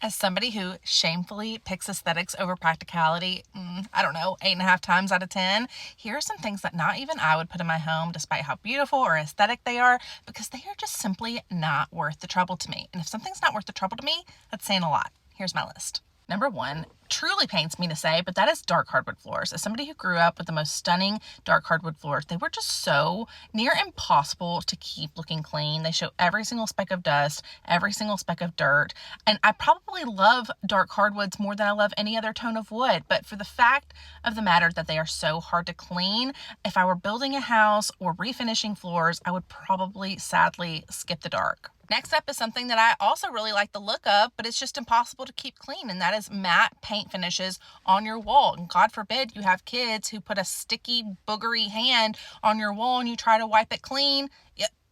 As somebody who shamefully picks aesthetics over practicality, I don't know, 8.5 times out of 10, here are some things that not even I would put in my home despite how beautiful or aesthetic they are, because they are just simply not worth the trouble to me. And if something's not worth the trouble to me, that's saying a lot. Here's my list. Number one, truly pains me to say, but that is dark hardwood floors. As somebody who grew up with the most stunning dark hardwood floors, they were just so near impossible to keep looking clean. They show every single speck of dust, every single speck of dirt. And I probably love dark hardwoods more than I love any other tone of wood. But for the fact of the matter that they are so hard to clean, if I were building a house or refinishing floors, I would probably sadly skip the dark. Next up is something that I also really like the look of, but it's just impossible to keep clean, and that is matte paint finishes on your wall. And God forbid you have kids who put a sticky, boogery hand on your wall and you try to wipe it clean.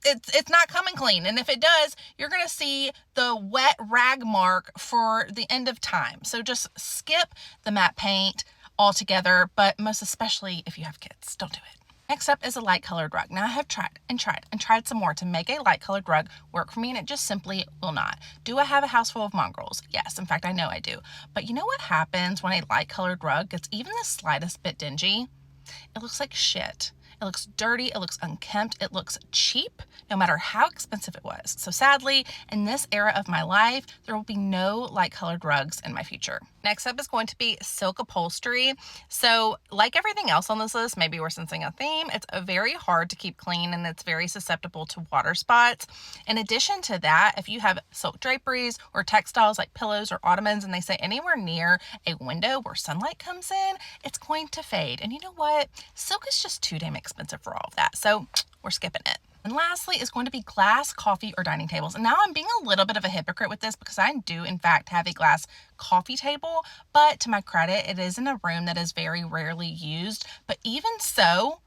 It's not coming clean. And if it does, you're going to see the wet rag mark for the end of time. So just skip the matte paint altogether, but most especially if you have kids, don't do it. Next up is a light colored rug. Now I have tried some more to make a light colored rug work for me, and it just simply will not. Do I have a house full of mongrels? Yes, in fact, I know I do. But you know what happens when a light colored rug gets even the slightest bit dingy? It looks like shit. It looks dirty, it looks unkempt, it looks cheap, no matter how expensive it was. So sadly, in this era of my life, there will be no light colored rugs in my future. Next up is going to be silk upholstery. So like everything else on this list, maybe we're sensing a theme. It's very hard to keep clean and it's very susceptible to water spots. In addition to that, if you have silk draperies or textiles like pillows or ottomans and they say anywhere near a window where sunlight comes in, it's going to fade. And you know what? Silk is just too damn expensive for all of that. So we're skipping it. And lastly is going to be glass, coffee, or dining tables. And now I'm being a little bit of a hypocrite with this because I do in fact have a glass coffee table, but to my credit, it is in a room that is very rarely used. But even so,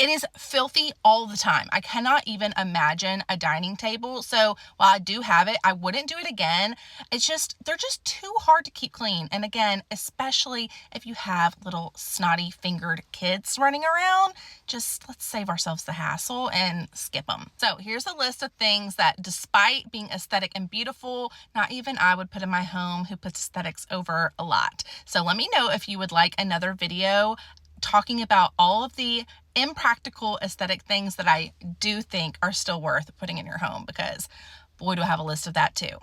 it is filthy all the time. I cannot even imagine a dining table. So while I do have it, I wouldn't do it again. They're just too hard to keep clean. And again, especially if you have little snotty fingered kids running around, let's save ourselves the hassle and skip them. So here's a list of things that despite being aesthetic and beautiful, not even I would put in my home, who puts aesthetics over a lot. So let me know if you would like another video talking about all of the impractical aesthetic things that I do think are still worth putting in your home, because boy, do I have a list of that too.